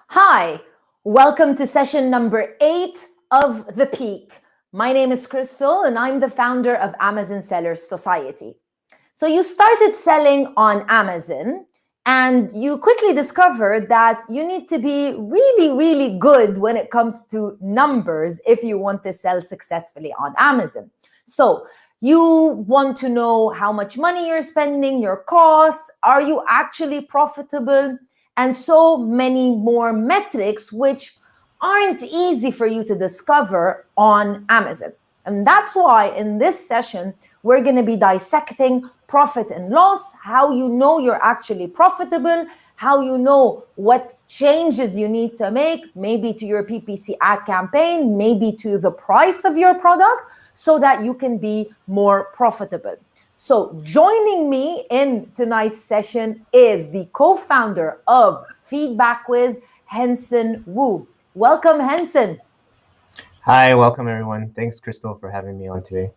Hi, welcome to session number 8 of The Peak. My name is Crystal and I'm the founder of Amazon Sellers Society. So you started selling on Amazon and you quickly discovered that you need to be really good when it comes to numbers if you want to sell successfully on Amazon. So you want to know how much money you're spending, your costs, are you actually profitable, and so many more metrics which aren't easy for you to discover on Amazon. And that's why in this session, we're going to be dissecting profit and loss, how you know you're actually profitable, how you know what changes you need to make, maybe to your PPC ad campaign, maybe to the price of your product, so that you can be more profitable. So joining me in tonight's session is the co-founder of Feedback Whiz, Henson Wu. Welcome, Henson. Hi, welcome everyone. Thanks, Crystal, for having me on today.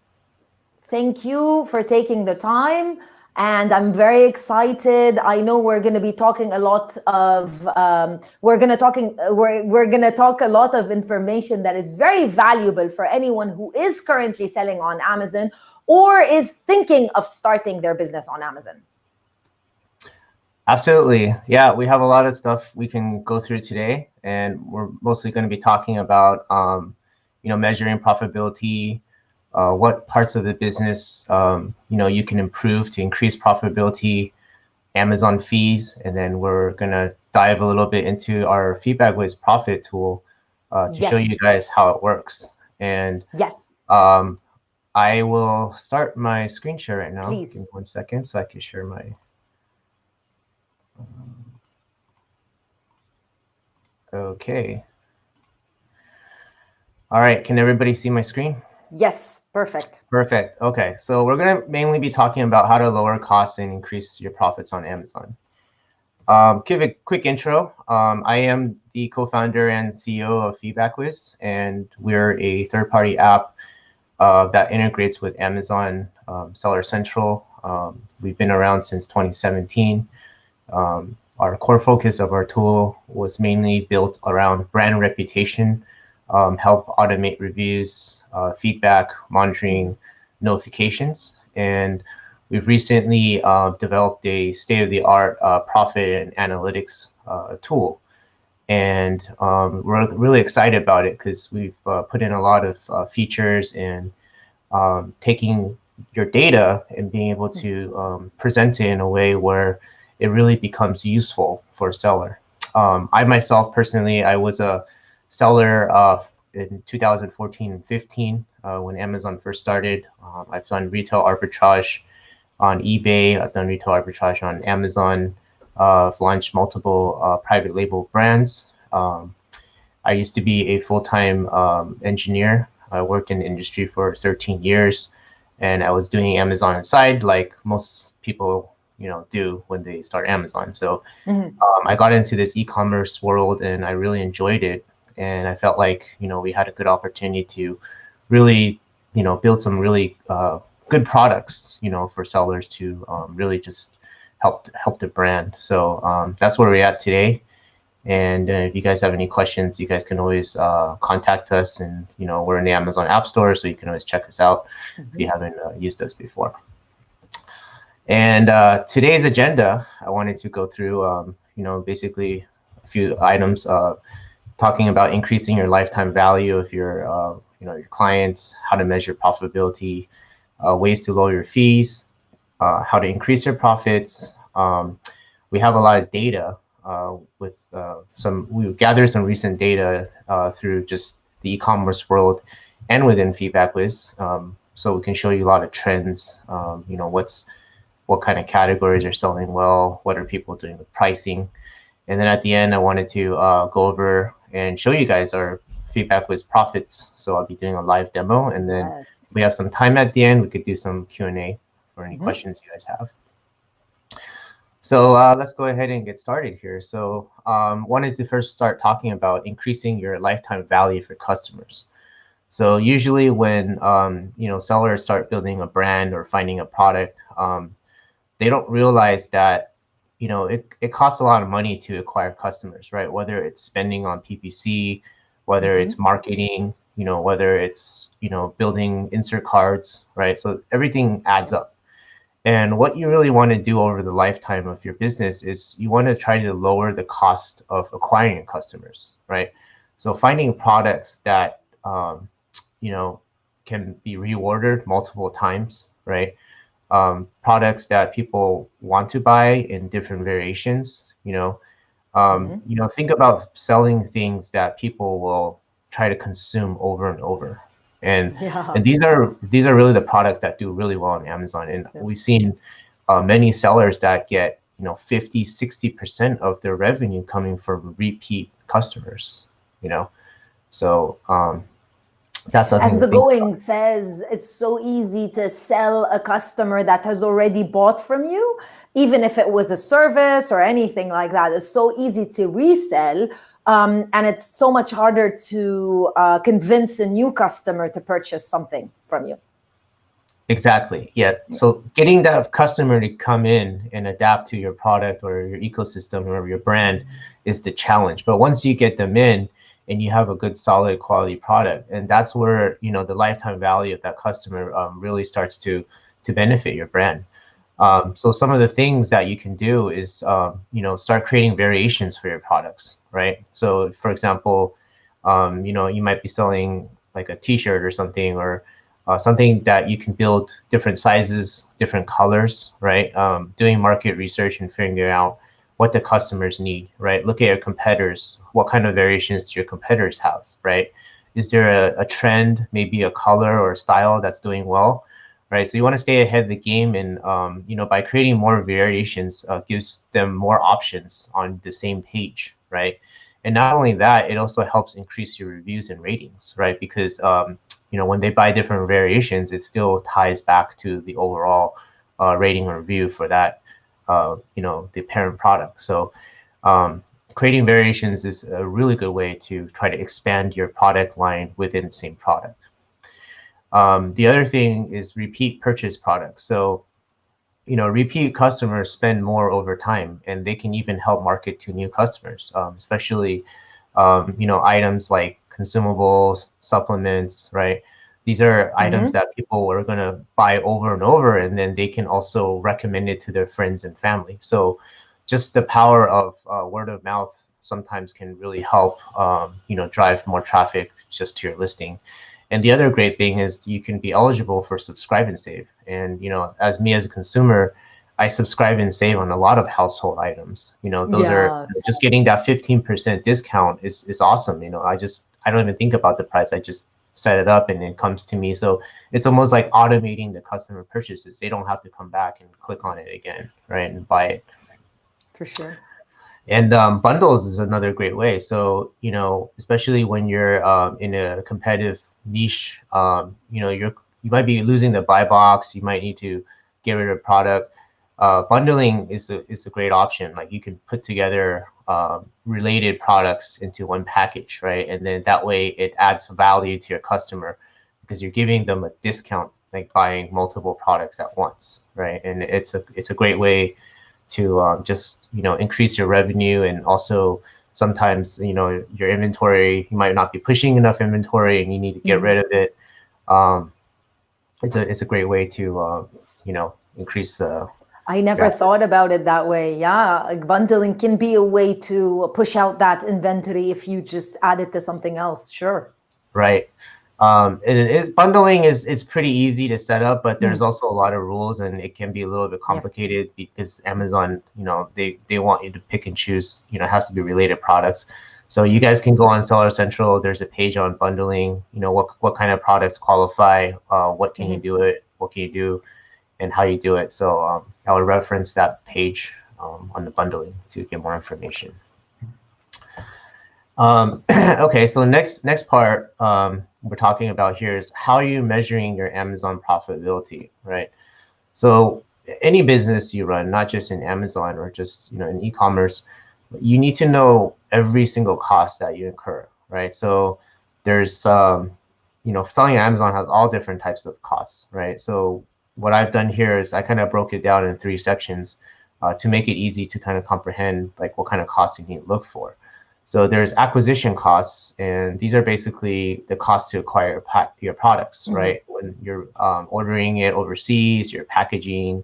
Thank you for taking the time, and I'm very excited. I know we're going to be talking a lot of we're going to talk a lot of information that is very valuable for anyone who is currently selling on Amazon or is thinking of starting their business on Amazon. Absolutely. Yeah, we have a lot of stuff we can go through today, and we're mostly going to be talking about measuring profitability, what parts of the business you can improve to increase profitability, Amazon fees, and then we're going to dive a little bit into our Feedback Whiz profit tool to show you guys how it works. And yes, I will start my screen share right now. Please. Give me 1 second so I can share my. Okay. All right, can everybody see my screen? Yes, perfect. Perfect. Okay, so we're going to mainly be talking about how to lower costs and increase your profits on Amazon. Give a quick intro. I am the co-founder and CEO of Feedback Whiz, and we're a third-party app that integrates with Amazon Seller Central. We've been around since 2017. Our core focus of our tool was mainly built around brand reputation, help automate reviews, feedback, monitoring, notifications. And we've recently developed a state-of-the-art profit and analytics tool. And we're really excited about it because we've put in a lot of features and taking your data and being able to present it in a way where it really becomes useful for a seller. I myself personally, I was a seller in 2014 and 15 when Amazon first started. I've done retail arbitrage on eBay. I've done retail arbitrage on Amazon. I've launched multiple private label brands. I used to be a full-time engineer. I worked in the industry for 13 years, and I was doing Amazon on the side like most people do when they start Amazon. So I got into this e-commerce world and I really enjoyed it. And I felt like, we had a good opportunity to really, build some really good products, for sellers to really just help the brand. So that's where we're at today. And if you guys have any questions, you guys can always contact us. And, we're in the Amazon App Store, so you can always check us out if you haven't used us before. And today's agenda, I wanted to go through, basically a few items talking about increasing your lifetime value of your, your clients, how to measure profitability, ways to lower your fees, how to increase your profits. We have a lot of data with we gathered some recent data through just the e-commerce world and within Feedback Whiz. So we can show you a lot of trends, what kind of categories are selling well, what are people doing with pricing. And then at the end, I wanted to go over and show you guys our Feedback Whiz profits. So I'll be doing a live demo, and then if we have some time at the end, we could do some Q&A for any questions you guys have. So let's go ahead and get started here. So wanted to first start talking about increasing your lifetime value for customers. So usually when sellers start building a brand or finding a product, they don't realize that it costs a lot of money to acquire customers, right? Whether it's spending on PPC, whether it's marketing, whether it's building insert cards, right? So everything adds up. And what you really want to do over the lifetime of your business is you want to try to lower the cost of acquiring customers, right? So finding products that can be reordered multiple times, right? Products that people want to buy in different variations. Think about selling things that people will try to consume over and over, and Yeah. and these are really the products that do really well on Amazon. And we've seen many sellers that get 50-60% of their revenue coming from repeat customers. So that's something As to the think about. going says, it's so easy to sell a customer that has already bought from you, even if it was a service or anything like that. It's so easy to resell, and it's so much harder to convince a new customer to purchase something from you. Exactly. Yeah. So getting that customer to come in and adapt to your product or your ecosystem or your brand is the challenge. But once you get them in and you have a good, solid quality product, and that's where the lifetime value of that customer really starts to benefit your brand. So some of the things that you can do is start creating variations for your products, right? So for example, you might be selling like a T-shirt or something, or something that you can build different sizes, different colors, right? Doing market research and figuring out what the customers need, right? Look at your competitors. What kind of variations do your competitors have, right? Is there a trend, maybe a color or a style that's doing well, right? So you want to stay ahead of the game, and by creating more variations, gives them more options on the same page, right? And not only that, it also helps increase your reviews and ratings, right? Because when they buy different variations, it still ties back to the overall rating or review for that, the parent product. So creating variations is a really good way to try to expand your product line within the same product. The other thing is repeat purchase products. So repeat customers spend more over time, and they can even help market to new customers, especially items like consumables, supplements, right? These are items that people are going to buy over and over, and then they can also recommend it to their friends and family. So just the power of word of mouth sometimes can really help drive more traffic just to your listing. And the other great thing is you can be eligible for subscribe and save. And as a consumer, I subscribe and save on a lot of household items. Those are Yes. just getting that 15% discount is awesome. I don't even think about the price. I just set it up and it comes to me. So it's almost like automating the customer purchases. They don't have to come back and click on it again, right, and buy it. For sure. And bundles is another great way. So especially when you're in a competitive niche, you might be losing the buy box. You might need to get rid of product. Bundling is a great option. Like you can put together related products into one package, right? And then that way it adds value to your customer because you're giving them a discount, like buying multiple products at once, right? And it's a great way to just increase your revenue. And also sometimes your inventory, you might not be pushing enough inventory and you need to get rid of it. It's a great way to increase I never thought about it that way. Yeah, like bundling can be a way to push out that inventory if you just add it to something else. Sure. right. And bundling is pretty easy to set up, but there's also a lot of rules, and it can be a little bit complicated because Amazon, they want you to pick and choose. It has to be related products. So you guys can go on Seller Central. There's a page on bundling. What kind of products qualify, what can you do it, what can you do, and how you do it. So I would reference that page on the bundling to get more information. Okay, so next part we're talking about here is how are you measuring your Amazon profitability, right? So any business you run, not just in Amazon or just in e-commerce, you need to know every single cost that you incur, right? So there's selling on Amazon has all different types of costs, right? So what I've done here is I kind of broke it down in 3 sections to make it easy to kind of comprehend like what kind of costs you need to look for. So there's acquisition costs, and these are basically the cost to acquire your products, right? When you're ordering it overseas, your packaging,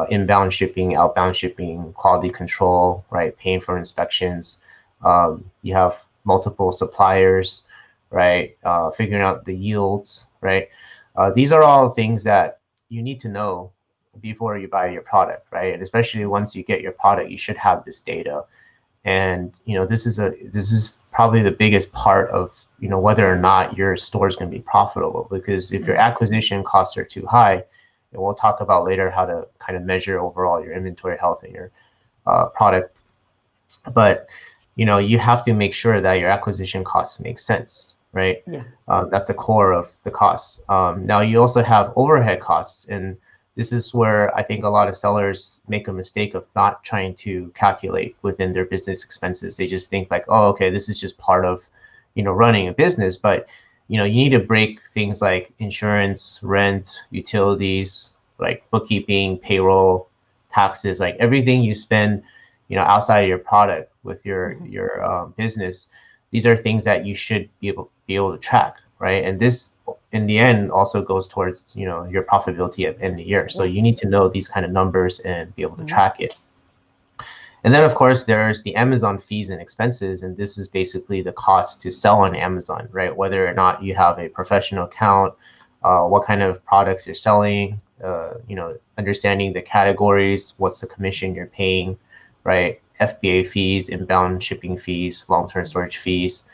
inbound shipping, outbound shipping, quality control, right? Paying for inspections. You have multiple suppliers, right? Figuring out the yields, right? These are all things that you need to know before you buy your product, right? And especially once you get your product, you should have this data. And this is probably the biggest part of whether or not your store is going to be profitable, because if your acquisition costs are too high, and we'll talk about later how to kind of measure overall your inventory health and your product, but you have to make sure that your acquisition costs make sense, right? Yeah. That's the core of the costs. Now you also have overhead costs, and this is where I think a lot of sellers make a mistake of not trying to calculate within their business expenses. They just think like, oh, okay, this is just part of, running a business. But, you need to break things like insurance, rent, utilities, like bookkeeping, payroll, taxes, like everything you spend, outside of your product with your business. These are things that you should be able to track, right? And this, in the end, also goes towards your profitability at the end of the year. So you need to know these kind of numbers and be able to track it. And then of course there's the Amazon fees and expenses, and this is basically the cost to sell on Amazon, right? Whether or not you have a professional account, what kind of products you're selling, understanding the categories, what's the commission you're paying, right? FBA fees, inbound shipping fees, long-term storage fees.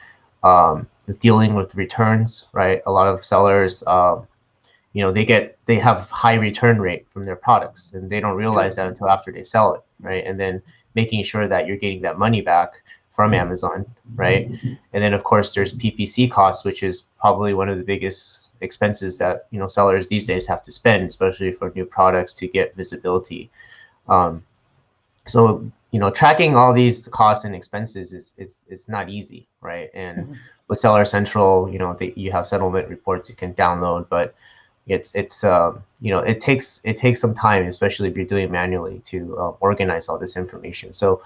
Dealing with returns, right? A lot of sellers, they have high return rate from their products, and they don't realize that until after they sell it, right? And then making sure that you're getting that money back from Amazon, right? And then of course there's PPC costs, which is probably one of the biggest expenses that sellers these days have to spend, especially for new products to get visibility. So tracking all these costs and expenses is not easy, right? And with Seller Central, you have settlement reports you can download, but it takes some time, especially if you're doing it manually, to organize all this information. So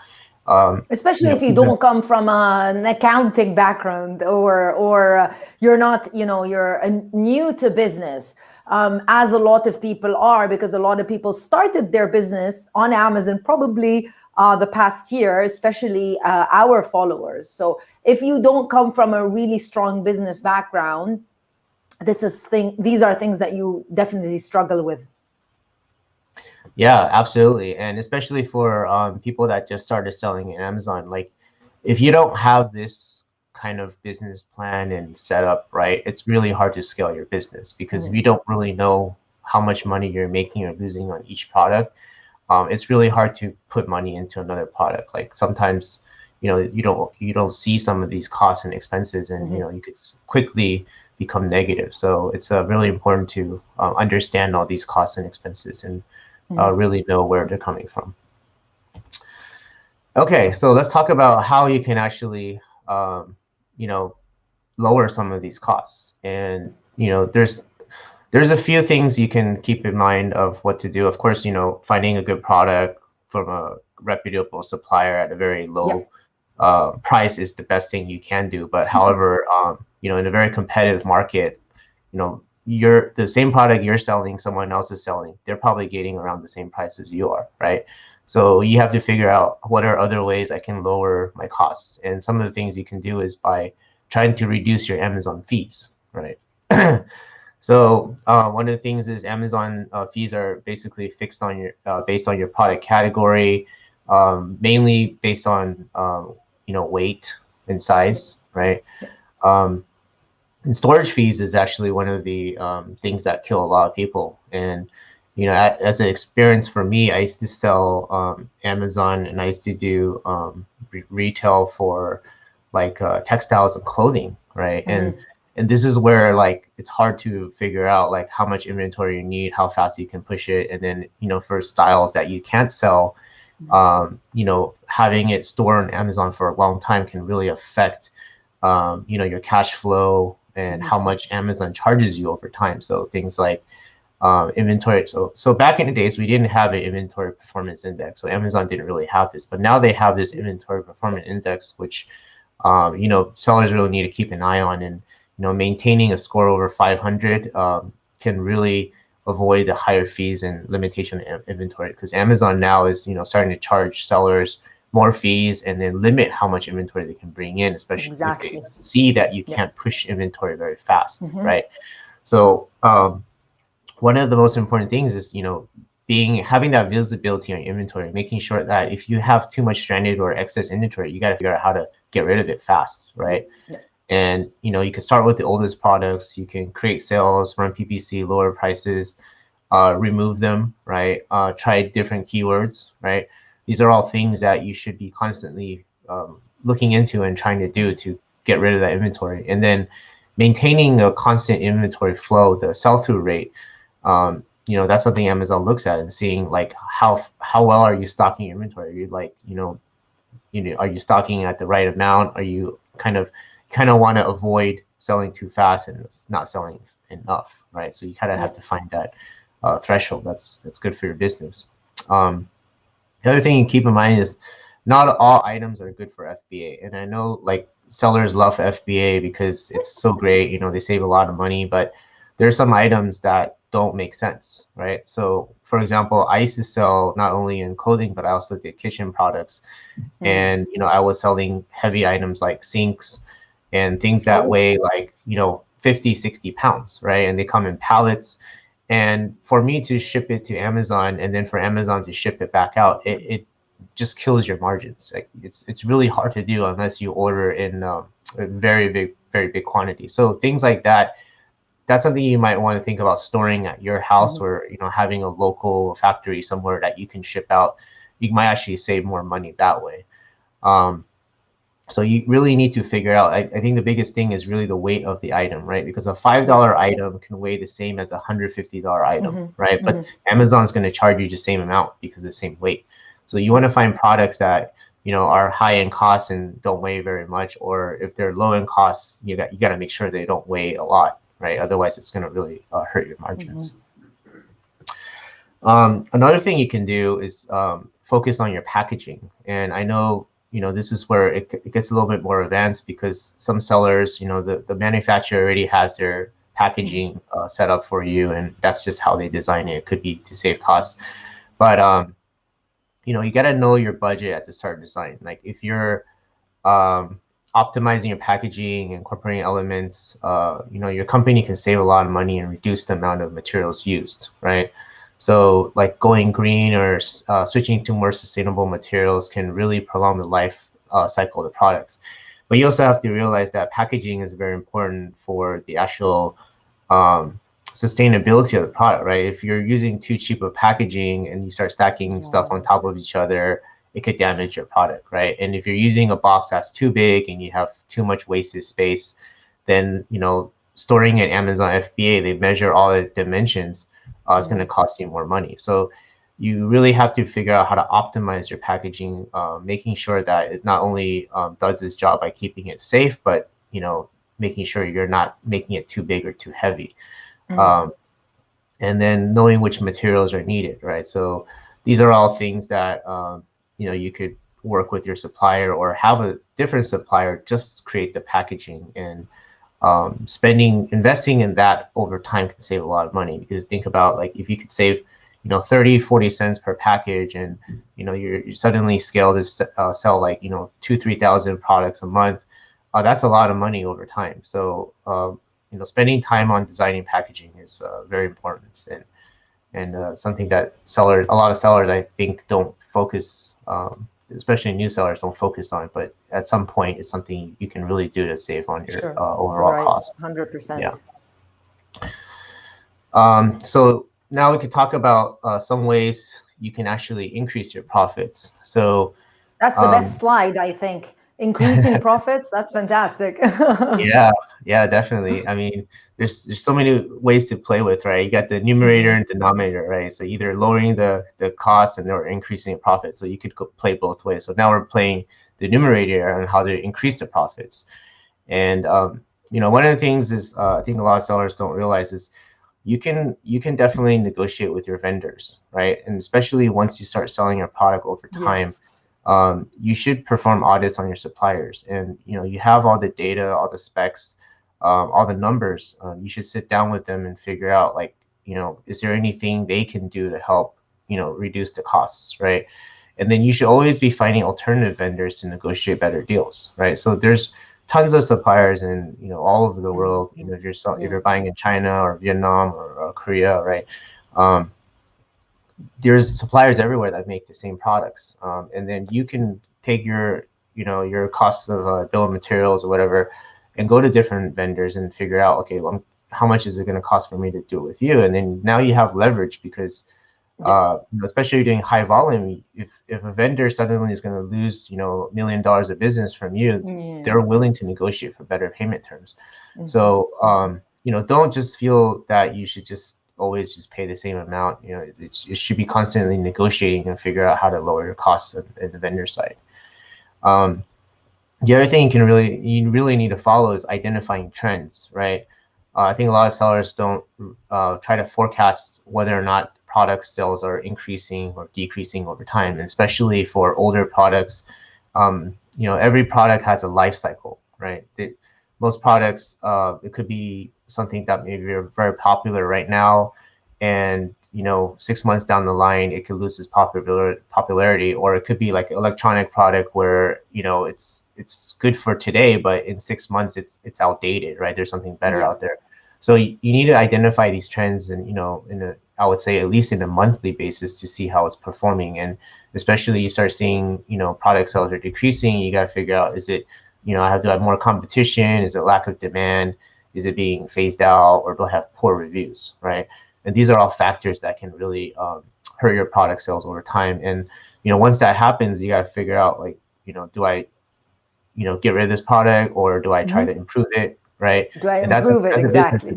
especially if you don't come from an accounting background, or you're not, you're new to business, as a lot of people are, because a lot of people started their business on Amazon probably the past year, especially our followers. So if you don't come from a really strong business background, these are things that you definitely struggle with. Yeah, absolutely. And especially for people that just started selling in Amazon, like if you don't have this kind of business plan and setup, right, it's really hard to scale your business, because if you don't really know how much money you're making or losing on each product, it's really hard to put money into another product. Like sometimes, you don't see some of these costs and expenses, and you could quickly become negative. So it's really important to understand all these costs and expenses and really know where they're coming from. Okay, so let's talk about how you can actually, lower some of these costs. And there's a few things you can keep in mind of what to do. Of course, finding a good product from a reputable supplier at a very low price is the best thing you can do. But however, in a very competitive market, the same product you're selling, someone else is selling, they're probably getting around the same price as you are, right? So you have to figure out what are other ways I can lower my costs. And some of the things you can do is by trying to reduce your Amazon fees, right? So one of the things is Amazon fees are basically fixed on your based on your product category, mainly based on weight and size, right? And storage fees is actually one of the things that kill a lot of people. And as an experience for me, I used to sell Amazon, and I used to do retail for like textiles and clothing, right? And this is where like it's hard to figure out like how much inventory you need, how fast you can push it, and then for styles that you can't sell, having it stored on Amazon for a long time can really affect your cash flow and how much Amazon charges you over time. So things like inventory. So back in the days, we didn't have an inventory performance index. So Amazon didn't really have this, but now they have this inventory performance index, which sellers really need to keep an eye on. And maintaining a score over 500 can really avoid the higher fees and limitation of inventory, because Amazon now is starting to charge sellers more fees and then limit how much inventory they can bring in, especially if they see that you can't push inventory very fast, right? So one of the most important things is having that visibility on inventory, making sure that if you have too much stranded or excess inventory, you got to figure out how to get rid of it fast, right? And you can start with the oldest products. You can create sales, run PPC, lower prices, remove them, right? Try different keywords, right? These are all things that you should be constantly looking into and trying to do to get rid of that inventory. And then maintaining a constant inventory flow, the sell-through rate. That's something Amazon looks at and seeing like how well are you stocking inventory? Are you like are you stocking at the right amount? Are you kind of want to avoid selling too fast and it's not selling enough, right? So you kind of have to find that threshold that's good for your business. The other thing you keep in mind is not all items are good for FBA. And I know like sellers love FBA because it's so great, they save a lot of money, but there are some items that don't make sense, right? So for example, I used to sell not only in clothing, but I also did kitchen products. And, I was selling heavy items like sinks and things that weigh like, 50, 60 pounds, right? And they come in pallets. And for me to ship it to Amazon and then for Amazon to ship it back out, it just kills your margins. Like it's really hard to do unless you order in a very big quantity. So things like that, that's something you might want to think about storing at your house or having a local factory somewhere that you can ship out. You might actually save more money that way. So you really need to figure out, I think the biggest thing is really the weight of the item, right? Because a $5 item can weigh the same as a $150 item, right? But Amazon's going to charge you the same amount because of the same weight. So you want to find products that are high in cost and don't weigh very much, or if they're low in cost, you got to make sure they don't weigh a lot, right? Otherwise, it's going to really hurt your margins. Another thing you can do is focus on your packaging. And I know this is where it gets a little bit more advanced, because some sellers, the manufacturer already has their packaging set up for you, and that's just how they design it. It could be to save costs, but you got to know your budget at the start of design. Like if you're optimizing your packaging, incorporating elements, your company can save a lot of money and reduce the amount of materials used, right? So like going green or switching to more sustainable materials can really prolong the life cycle of the products. But you also have to realize that packaging is very important for the actual sustainability of the product, right? If you're using too cheap of packaging and you start stacking stuff on top of each other, it could damage your product, right? And if you're using a box that's too big and you have too much wasted space, then storing at Amazon FBA, they measure all the dimensions. It's going to cost you more money. So you really have to figure out how to optimize your packaging, making sure that it not only does its job by keeping it safe, but making sure you're not making it too big or too heavy. And then knowing which materials are needed, right? So these are all things that you could work with your supplier or have a different supplier just create the packaging. And investing in that over time can save a lot of money, because think about like if you could save 30-40 cents per package, and you suddenly scale this sell like 2,000-3,000 products a month, that's a lot of money over time. So spending time on designing packaging is very important, and something that a lot of sellers I think don't focus, especially new sellers don't focus on, but at some point it's something you can really do to save on your overall cost. 100%. Yeah. So now we could talk about some ways you can actually increase your profits. So that's the best slide, I think. Increasing profits, that's fantastic. Yeah, definitely. I mean, there's so many ways to play with, right? You got the numerator and denominator, right? So either lowering the cost and or increasing profit. So you could play both ways. So now we're playing the numerator on how to increase the profits. And one of the things is I think a lot of sellers don't realize is you can definitely negotiate with your vendors, right? And especially once you start selling your product over time, Yes. you should perform audits on your suppliers, and you have all the data, all the specs, all the numbers. You should sit down with them and figure out, like, is there anything they can do to help reduce the costs, right? And then you should always be finding alternative vendors to negotiate better deals, right? So there's tons of suppliers in all over the world. If you're Yeah. buying in China or Vietnam or Korea, right? Um, there's suppliers everywhere that make the same products, and then you can take your costs of bill of materials or whatever, and go to different vendors and figure out, okay, well, how much is it going to cost for me to do it with you? And then now you have leverage, because Yeah. especially doing high volume, if a vendor suddenly is going to lose $1 million of business from you, Yeah. they're willing to negotiate for better payment terms. Mhm. So don't just feel that you should just always just pay the same amount. It should be constantly negotiating and figure out how to lower your costs at the vendor side. um, the other thing you really need to follow is identifying trends, right? I think a lot of sellers don't try to forecast whether or not product sales are increasing or decreasing over time, and especially for older products. Every product has a life cycle, right? Most products, it could be something that maybe are very popular right now, and 6 months down the line, it could lose its popularity, or it could be like an electronic product where it's good for today, but in 6 months it's outdated, right? There's something better Yeah. out there. So you need to identify these trends, and I would say at least in a monthly basis, to see how it's performing. And especially you start seeing product sales are decreasing, you got to figure out, is it I have to have more competition, is it lack of demand, is it being phased out, or do I have poor reviews, right? And these are all factors that can really hurt your product sales over time. And once that happens, you got to figure out, like, do I get rid of this product, or do I try to Mhm. improve it, right? Do I And that's a, improve it? that's a business Exactly. Do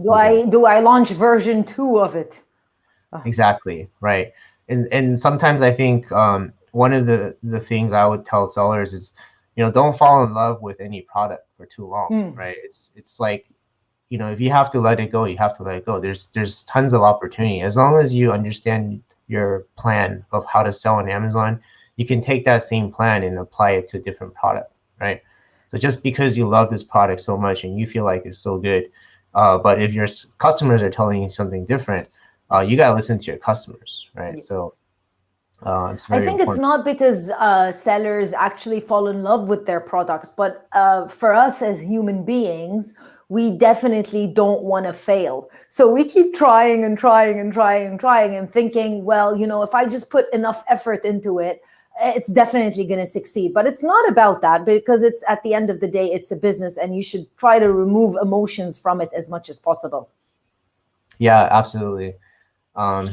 decision. I launch version 2 of it? Exactly, right. And sometimes I think one of the things I would tell sellers is, don't fall in love with any product for too long, Mm. right? It's like, if you have to let it go, you have to let it go. There's tons of opportunity. As long as you understand your plan of how to sell on Amazon, you can take that same plan and apply it to a different product, right? So just because you love this product so much and you feel like it's so good, but if your customers are telling you something different, you gotta listen to your customers, right? Yeah. So it's I very think it's important. not because sellers actually fall in love with their products, but for us as human beings, we definitely don't want to fail. So we keep trying and trying and trying and trying and thinking, well, if I just put enough effort into it, it's definitely going to succeed. But it's not about that, because it's, at the end of the day, it's a business, and you should try to remove emotions from it as much as possible. Yeah, absolutely. Um,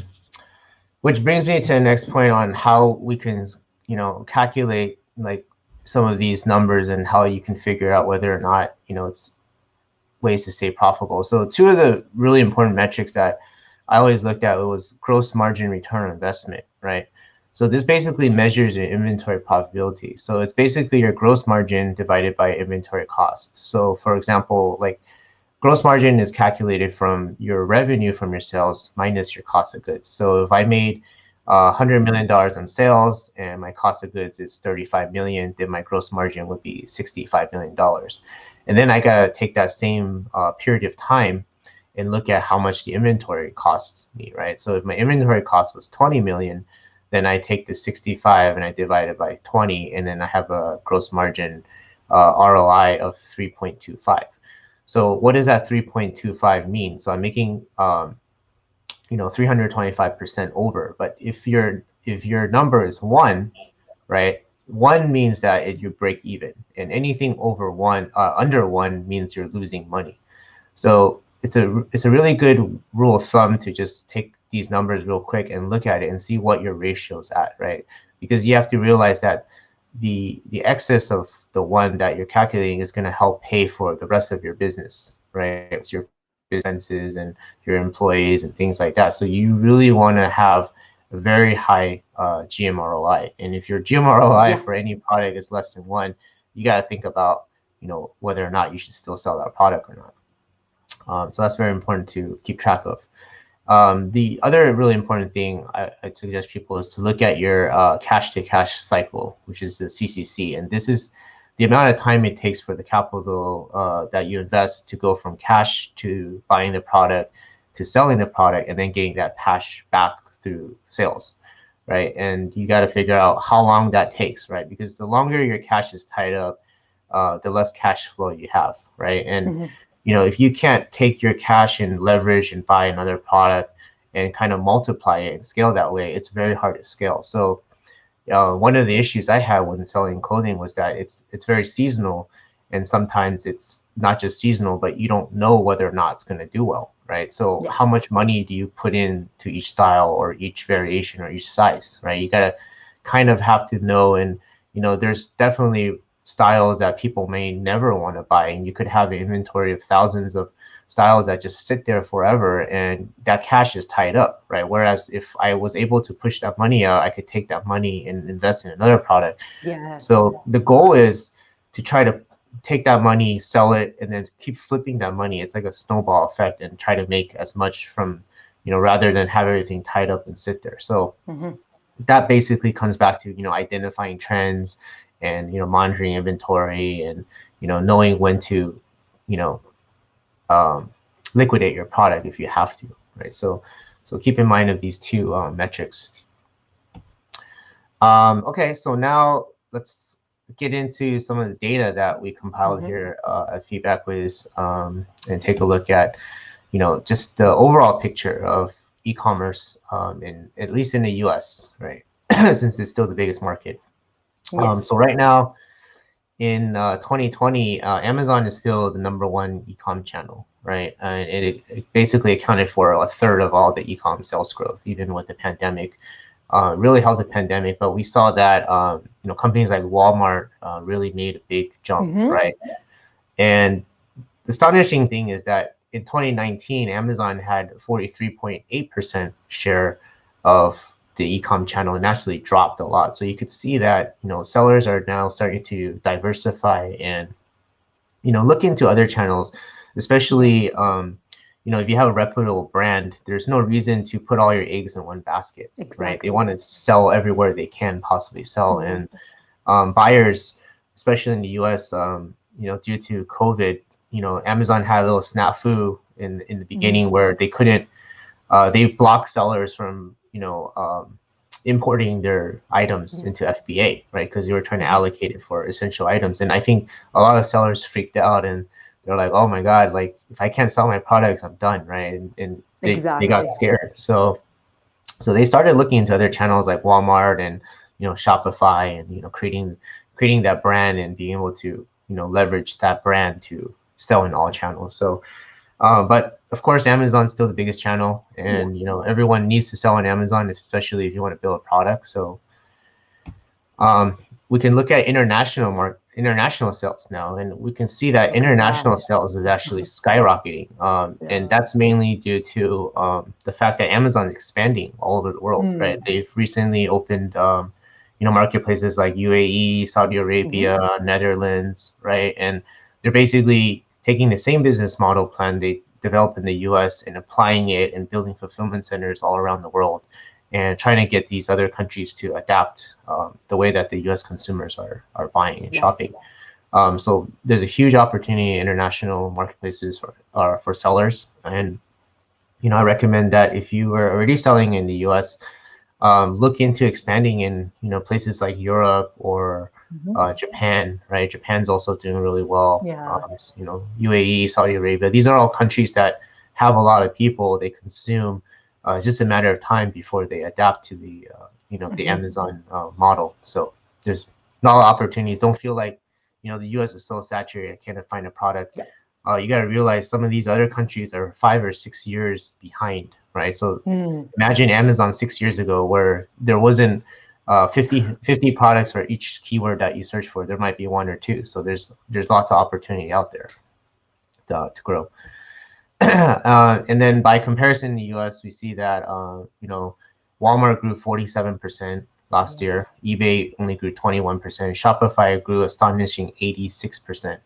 Which brings me to the next point on how we can, calculate, like, some of these numbers, and how you can figure out whether or not, it's ways to stay profitable. So two of the really important metrics that I always looked at was gross margin return on investment, right? So this basically measures your inventory profitability. So it's basically your gross margin divided by inventory cost. So for example, like, gross margin is calculated from your revenue from your sales minus your cost of goods. So if I made $100 million on sales and my cost of goods is 35 million, then my gross margin would be $65 million. And then I gotta take that same period of time and look at how much the inventory costs me, right? So if my inventory cost was 20 million, then I take the 65 and I divide it by 20, and then I have a gross margin ROI of 3.25. So what does that 3.25 mean? So I'm making 325% over. But if your number is one, right? One means that you break even, and anything over one, under one, means you're losing money. So it's a really good rule of thumb to just take these numbers real quick and look at it and see what your ratio's at, right? Because you have to realize that the excess of the one that you're calculating is going to help pay for the rest of your business, right? It's your expenses and your employees and things like that. So you really want to have a very high GMROI. And if your GMROI Yeah. for any product is less than one, you got to think about whether or not you should still sell that product or not. So that's very important to keep track of. The other really important thing I'd suggest people is to look at your cash to cash cycle, which is the CCC. And this is the amount of time it takes for the capital that you invest to go from cash to buying the product to selling the product and then getting that cash back through sales, right? And you got to figure out how long that takes, right? Because the longer your cash is tied up, the less cash flow you have, right? And if you can't take your cash and leverage and buy another product and kind of multiply it and scale that way, it's very hard to scale. So one of the issues I had when selling clothing was that it's very seasonal, and sometimes it's not just seasonal, but you don't know whether or not it's going to do well, right? So how much money do you put into each style or each variation or each size, right? You got to kind of have to know, and there's definitely styles that people may never want to buy, and you could have an inventory of thousands of styles that just sit there forever, and that cash is tied up, right? Whereas if I was able to push that money out, I could take that money and invest in another product. So the goal is to try to take that money, sell it, and then keep flipping that money. It's like a snowball effect, and try to make as much from, rather than have everything tied up and sit there. So that basically comes back to, identifying trends and, monitoring inventory and, knowing when to, liquidate your product if you have to, right? So keep in mind of these two metrics. Okay, so now let's get into some of the data that we compiled here at Feedback Whiz, and take a look at, just the overall picture of e-commerce, at least in the US, right? Since it's still the biggest market. So right now, in 2020, Amazon is still the #1 e-com channel, right? And it basically accounted for a third of all the e-com sales growth, even with the pandemic. Really helped the pandemic, but we saw that companies like Walmart really made a big jump, right? And the astonishing thing is that in 2019, Amazon had 43.8% share of the e-com channel, and actually dropped a lot. So you could see that sellers are now starting to diversify and look into other channels, especially if you have a reputable brand. There's no reason to put all your eggs in one basket, right? They want to sell everywhere they can possibly sell, and buyers, especially in the US, due to COVID, Amazon had a little snafu in the beginning where they couldn't, they blocked sellers from importing their items into FBA, right? Because they were trying to allocate it for essential items. And I think a lot of sellers freaked out, and they're like, oh my God, like if I can't sell my products, I'm done, right? And they got scared. So they started looking into other channels like Walmart and Shopify, and creating that brand and being able to leverage that brand to sell in all channels. So but of course, Amazon's still the biggest channel, and everyone needs to sell on Amazon, especially if you want to build a product. So we can look at international sales now, and we can see that international sales is actually skyrocketing, and that's mainly due to the fact that Amazon is expanding all over the world, right? They've recently opened marketplaces like UAE, Saudi Arabia, Netherlands, right? And they're basically taking the same business model plan they developed in the US and applying it and building fulfillment centers all around the world, and trying to get these other countries to adapt the way that the US consumers are buying and shopping. So there's a huge opportunity in international marketplaces for sellers. And I recommend that if you were already selling in the US, look into expanding in places like Europe or Japan, right? Japan's also doing really well. UAE, Saudi Arabia, these are all countries that have a lot of people they consume. It's just a matter of time before they adapt to the the Amazon model. So there's a lot of opportunities. Don't feel like the US is so saturated, I can't find a product. You got to realize some of these other countries are 5 or 6 years behind, right? So imagine Amazon 6 years ago, where there wasn't 50 products for each keyword that you search for. There might be 1 or 2. So there's lots of opportunity out there to grow. And then by comparison in the US, we see that Walmart grew 47%, last year. eBay only grew 21%. Shopify grew astonishing 86%.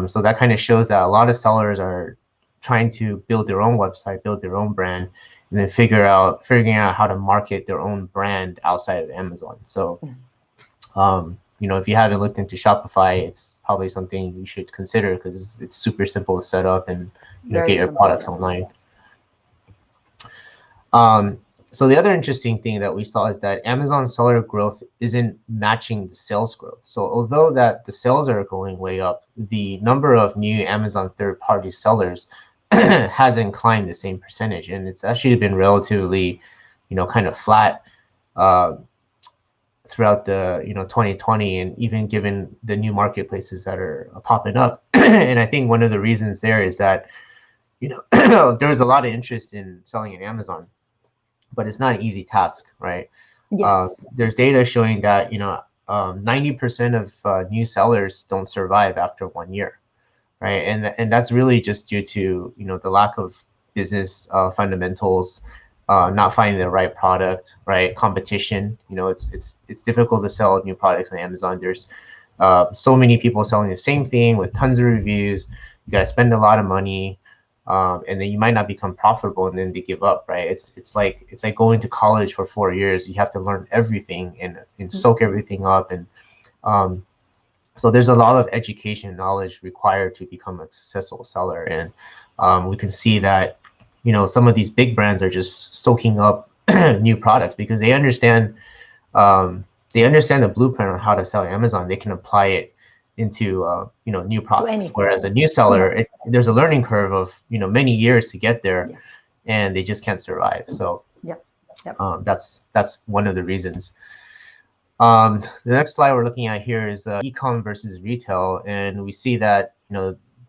So that kind of shows that a lot of sellers are trying to build their own website, build their own brand, and then figuring out how to market their own brand outside of Amazon. So, if you haven't looked into Shopify, it's probably something you should consider because it's super simple to set up and get your products online. So the other interesting thing that we saw is that Amazon seller growth isn't matching the sales growth. So although that the sales are going way up, the number of new Amazon third-party sellers hasn't climbed the same percentage, and it's actually been relatively, kind of flat throughout the 2020, and even given the new marketplaces that are popping up. And I think one of the reasons there is that there was a lot of interest in selling in Amazon, but it's not an easy task, right? Yes. There's data showing that 90% of new sellers don't survive after 1 year, right? And that's really just due to the lack of business fundamentals, not finding the right product, right? Competition. It's difficult to sell new products on Amazon. There's so many people selling the same thing with tons of reviews. You gotta spend a lot of money. And then you might not become profitable, and then they give up, right? It's like going to college for 4 years. You have to learn everything and soak everything up, and so there's a lot of education and knowledge required to become a successful seller. And we can see that some of these big brands are just soaking up new products because they understand the blueprint on how to sell Amazon. They can apply it into new products, whereas a new seller, there's a learning curve of many years to get there. Yes. And they just can't survive. So that's one of the reasons. The next slide we're looking at here is e-com versus retail, and we see that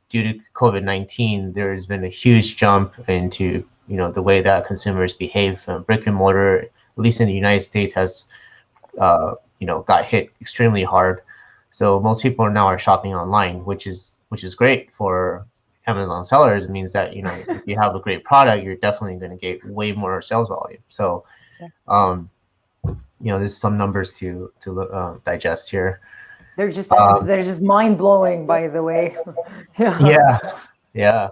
due to COVID-19, there's been a huge jump into the way that consumers behave. Brick and mortar, at least in the United States, has got hit extremely hard. So most people now are shopping online, which is great for Amazon sellers. It means that if you have a great product, you're definitely going to get way more sales volume. So, there's some numbers to digest here. They're just mind blowing, by the way. Yeah.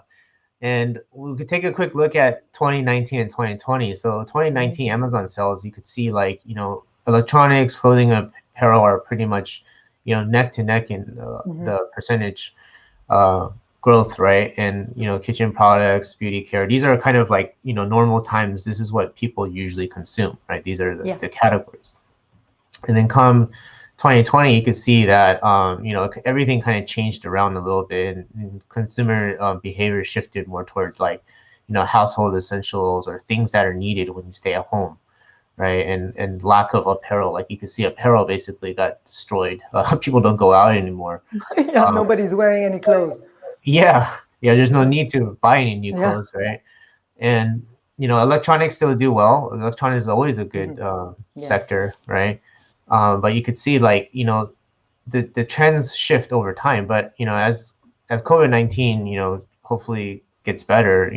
And we could take a quick look at 2019 and 2020. So 2019 Amazon sales, you could see electronics, clothing, apparel are pretty much neck to neck in the percentage growth, right? And kitchen products, beauty care, these are kind of like normal times. This is what people usually consume, right? These are the categories. And then come 2020, you could see that everything kind of changed around a little bit, and consumer behavior shifted more towards household essentials or things that are needed when you stay at home, right? And lack of apparel. Like you can see, apparel basically got destroyed. People don't go out anymore. Nobody's wearing any clothes. There's no need to buy any new clothes, right? And electronics still do well. Electronics is always a good sector, right? But you could see the trends shift over time. But as COVID-19 hopefully gets better,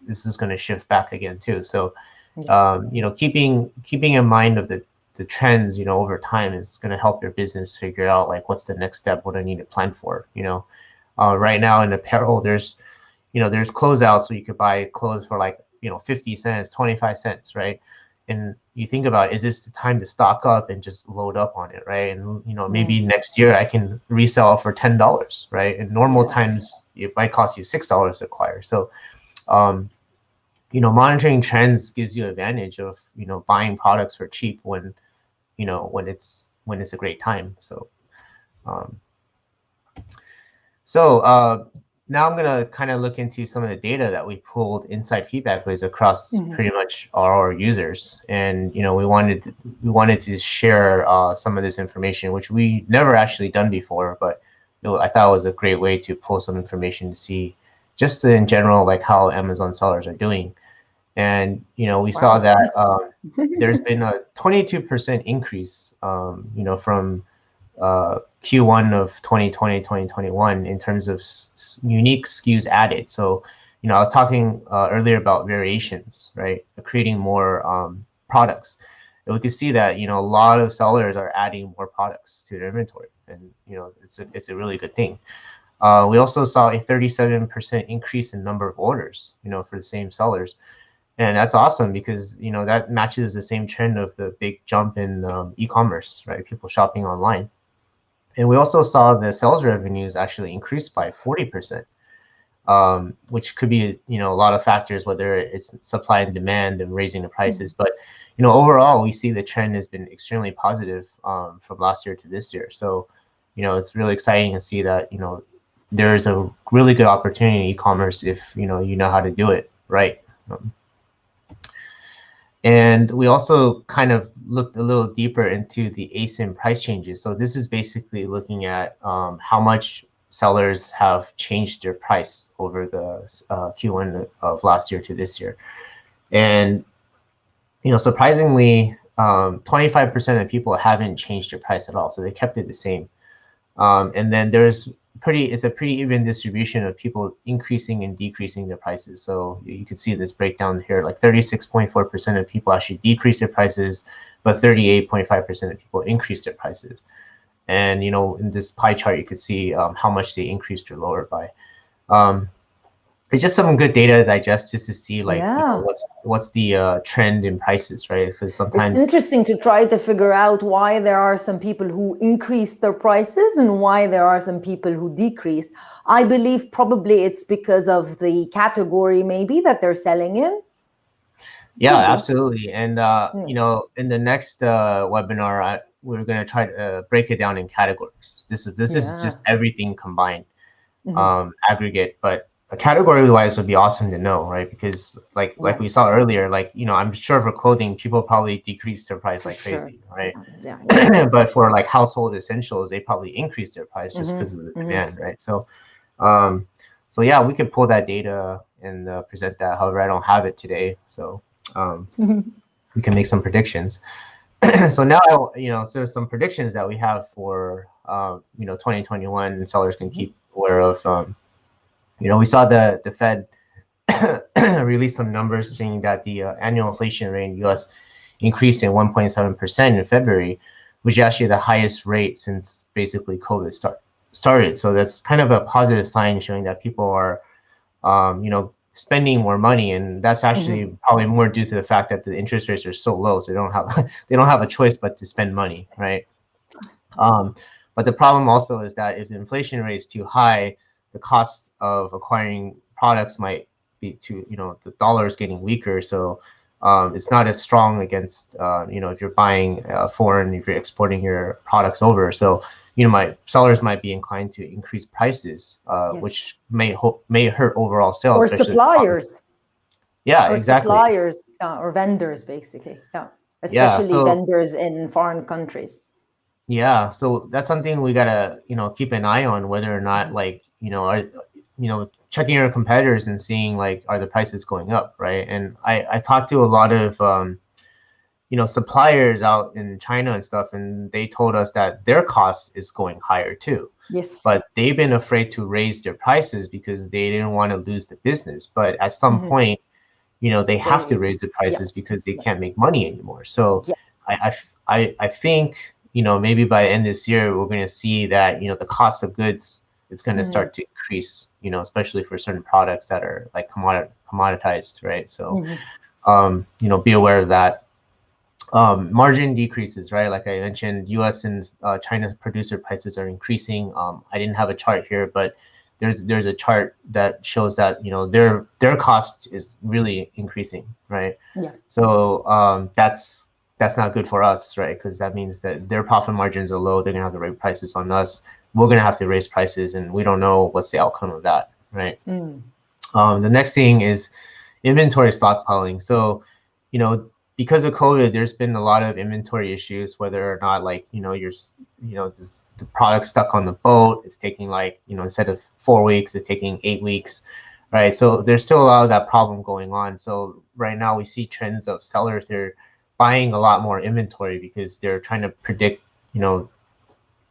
this is going to shift back again too. So keeping in mind of the trends over time is going to help your business figure out what's the next step, what I need to plan for. Right now in apparel, there's closeouts, so you could buy clothes for 50 cents, 25 cents, right? And you think about, is this the time to stock up and just load up on it, right? And maybe next year I can resell for $10, right? In normal times, it might cost you $6 to acquire. So monitoring trends gives you advantage of buying products for cheap when it's a great time. So now I'm gonna kind of look into some of the data that we pulled inside FeedbackWiz across pretty much all our users, and we wanted to share some of this information, which we never actually done before, but I thought it was a great way to pull some information to see just in general how Amazon sellers are doing. And we saw that there's been a 22% increase from Q1 of 2020, 2021 in terms of unique SKUs added. So I was talking earlier about variations, right? Creating more products. And we can see that, a lot of sellers are adding more products to their inventory, and it's a really good thing. We also saw a 37% increase in number of orders, for the same sellers. And that's awesome because, that matches the same trend of the big jump in e-commerce, right? People shopping online. And we also saw the sales revenues actually increase by 40%, which could be, a lot of factors, whether it's supply and demand and raising the prices. But, overall, we see the trend has been extremely positive from last year to this year. So, it's really exciting to see that, there's a really good opportunity in e-commerce if, you know how to do it right. And we also kind of looked a little deeper into the ASIN price changes. So this is basically looking at how much sellers have changed their price over the Q1 of last year to this year. And, surprisingly, 25% of people haven't changed their price at all. So they kept it the same. And then it's a pretty even distribution of people increasing and decreasing their prices. So you can see this breakdown here, like 36.4% of people actually decrease their prices, but 38.5% of people increase their prices. And, in this pie chart, you can see how much they increased or lowered by. It's just some good data to digest just to see what's the trend in prices, right? Because sometimes it's interesting to try to figure out why there are some people who increased their prices and why there are some people who decreased. I believe probably it's because of the category maybe that they're selling in. Yeah, absolutely. And in the next webinar, we're going to try to break it down in categories. This is just everything combined, aggregate, but category-wise would be awesome to know, right? Because like we saw earlier, I'm sure for clothing, people probably decrease their price like crazy, right? Yeah. But for like household essentials, they probably increase their price just because of the demand, right? So, so yeah, we could pull that data and present that. However, I don't have it today, so we can make some predictions. So now, so some predictions that we have for 2021, and sellers can keep aware of. We saw the Fed release some numbers saying that the annual inflation rate in the U.S. increased in 1.7% in February, which is actually the highest rate since basically COVID started. So that's kind of a positive sign showing that people are, spending more money, and that's actually probably more due to the fact that the interest rates are so low, so they don't have a choice but to spend money, right? But the problem also is that if the inflation rate is too high, the cost of acquiring products might be the dollar is getting weaker. So it's not as strong against, if you're buying foreign, if you're exporting your products over. So, sellers might be inclined to increase prices, which may hurt overall sales. Or suppliers. Yeah, or exactly. Suppliers or vendors, basically. Yeah. Especially vendors in foreign countries. Yeah, so that's something we gotta, keep an eye on, whether or not checking your competitors and seeing are the prices going up, right? And I talked to a lot of suppliers out in China and stuff, and they told us that their cost is going higher too. Yes. But they've been afraid to raise their prices because they didn't want to lose the business. But at some point, they have to raise the prices because they can't make money anymore. So I think maybe by the end of this year, we're going to see that, the cost of goods is going to start to increase, especially for certain products that are like commoditized, right? So, be aware of that. Margin decreases, right? Like I mentioned, US and China producer prices are increasing. I didn't have a chart here, but there's a chart that shows that, their cost is really increasing, right? Yeah. So that's not good for us, right? Because that means that their profit margins are low. They're gonna have to raise prices on us. We're gonna have to raise prices, and we don't know what's the outcome of that, right? The next thing is inventory stockpiling. So, because of COVID, there's been a lot of inventory issues, whether or not the product stuck on the boat. It's taking instead of 4 weeks, it's taking 8 weeks, right? So there's still a lot of that problem going on. So right now we see trends of sellers, they're buying a lot more inventory because they're trying to predict,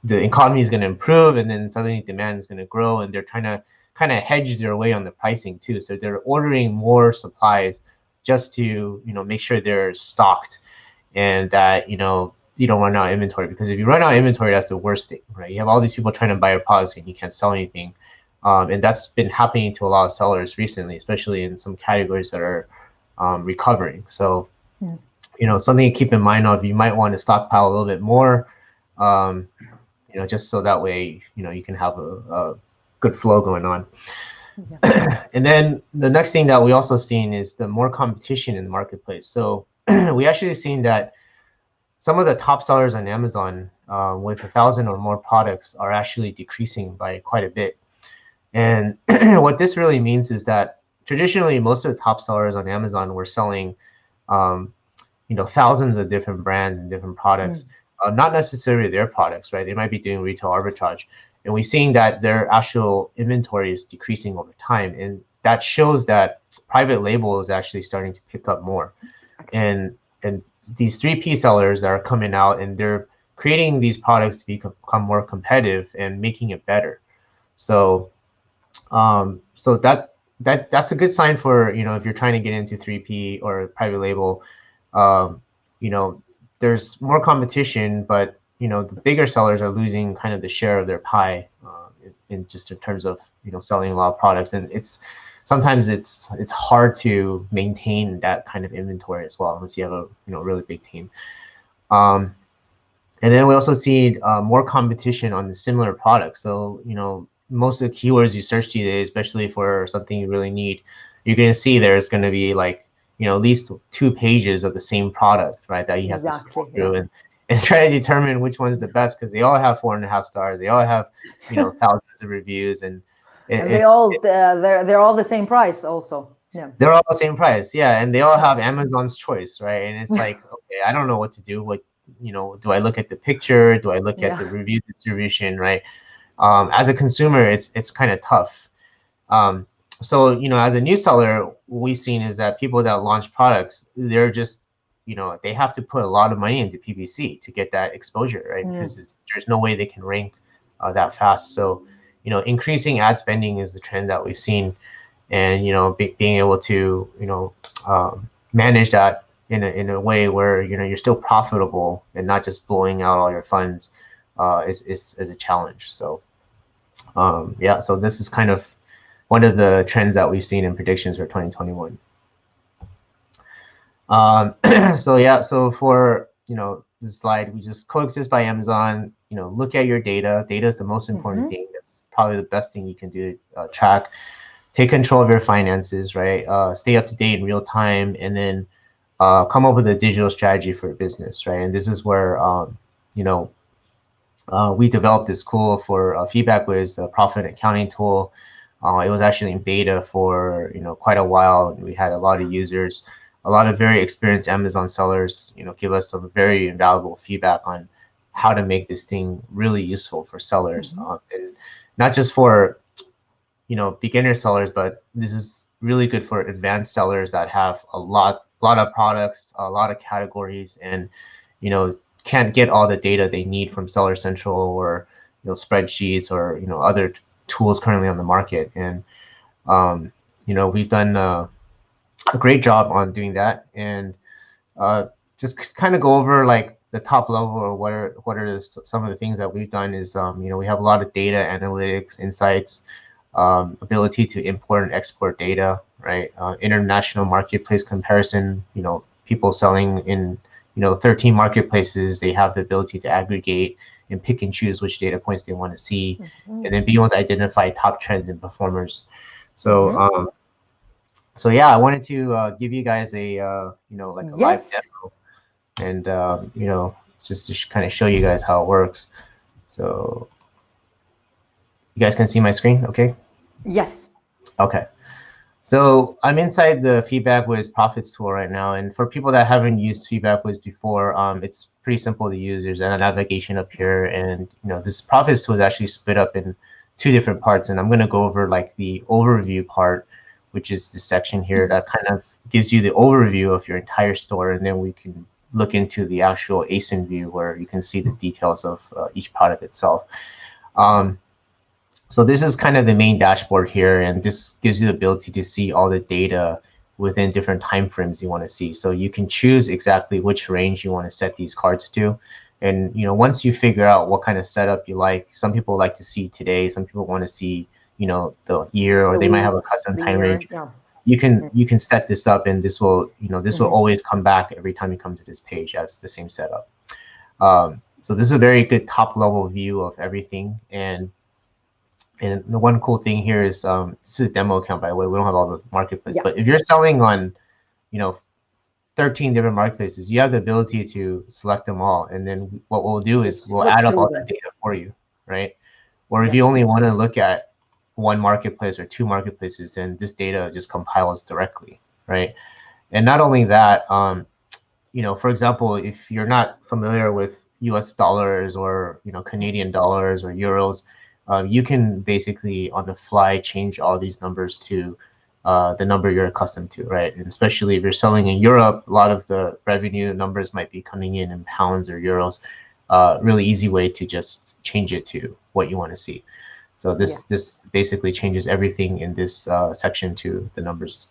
the economy is going to improve and then suddenly demand is going to grow, and they're trying to kind of hedge their way on the pricing too. So they're ordering more supplies just to, make sure they're stocked. and that, you don't run out of inventory. Because if you run out of inventory, that's the worst thing, right? You have all these people trying to buy your products and you can't sell anything. And that's been happening to a lot of sellers recently, especially in some categories that are recovering. So, something to keep in mind of, you might want to stockpile a little bit more, just so that way, you can have a good flow going on. Yeah. And then the next thing that we also seen is the more competition in the marketplace. So we actually seen that some of the top sellers on Amazon with 1,000 or more products are actually decreasing by quite a bit. And what this really means is that traditionally, most of the top sellers on Amazon were selling, thousands of different brands and different products, not necessarily their products, right? They might be doing retail arbitrage. And we're seeing that their actual inventory is decreasing over time. And that shows that private label is actually starting to pick up more. Exactly. And these 3P sellers that are coming out, and they're creating these products to become more competitive and making it better. So that's a good sign for, if you're trying to get into 3P or private label. There's more competition, but the bigger sellers are losing kind of the share of their pie, in terms of selling a lot of products, and sometimes it's hard to maintain that kind of inventory as well, unless you have a really big team. And then we also see more competition on the similar products. So most of the keywords you search today, especially for something you really need, you're going to see there's going to be like at least 2 pages of the same product, right, that you have to scroll through and try to determine which one's the best, because they all have 4.5 stars, they all have thousands of reviews, and they're all the same price also. Yeah, they're all the same price. Yeah, and they all have Amazon's choice, right? And it's like, okay, I don't know what to do. Like, do I look at the picture? Do I look at the review distribution, right? As a consumer, it's kind of tough. So as a new seller, what we've seen is that people that launch products, they're just they have to put a lot of money into PPC to get that exposure, right? Because there's no way they can rank that fast. So increasing ad spending is the trend that we've seen, and being able to manage that in a way where you're still profitable and not just blowing out all your funds is a challenge. So so this is kind of one of the trends that we've seen in predictions for 2021. So for this slide, we just coexist by Amazon. Look at your data. Data is the most important thing. That's probably the best thing you can do. Track, take control of your finances, right? Stay up to date in real time, and then come up with a digital strategy for your business, right? And this is where we developed this tool for Feedback Whiz, the profit accounting tool. It was actually in beta for quite a while. We had a lot of users, a lot of very experienced Amazon sellers, give us some very invaluable feedback on how to make this thing really useful for sellers, and not just for beginner sellers, but this is really good for advanced sellers that have a lot of products, a lot of categories, and can't get all the data they need from Seller Central or spreadsheets or other tools currently on the market. And we've done a great job on doing that, and just kind of go over like the top level, or what are some of the things that we've done is we have a lot of data analytics, insights, ability to import and export data, right? International marketplace comparison, people selling in 13 marketplaces, they have the ability to aggregate and pick and choose which data points they want to see, and then be able to identify top trends and performers. So so yeah, I wanted to give you guys a like a live demo, and just to kind of show you guys how it works. So you guys can see my screen, okay? Yes. Okay. So I'm inside the Feedback Whiz Profits tool right now, and for people that haven't used Feedback Whiz before, it's pretty simple to use. There's a navigation up here, and this Profits tool is actually split up in 2 different parts, and I'm going to go over like the overview part, which is this section here that kind of gives you the overview of your entire store, and then we can look into the actual ASIN view where you can see the details of each product itself. So this is kind of the main dashboard here, and this gives you the ability to see all the data within different time frames you want to see. So you can choose exactly which range you want to set these cards to. And once you figure out what kind of setup you like, some people like to see today, some people want to see the year, or they might have a custom time range. You can set this up, and this will will always come back every time you come to this page as the same setup. So this is a very good top level view of everything. And the one cool thing here is this is a demo account, by the way. We don't have all the marketplace, but if you're selling on 13 different marketplaces, you have the ability to select them all, and then what we'll do is we'll add up all the data for you, right? Or if you only want to look at one marketplace or two marketplaces, then this data just compiles directly, right? And not only that, for example, if you're not familiar with US dollars or Canadian dollars or euros, you can basically on the fly change all these numbers to the number you're accustomed to, right? And especially if you're selling in Europe, a lot of the revenue numbers might be coming in pounds or euros. Really easy way to just change it to what you want to see. So this basically changes everything in this section to the numbers.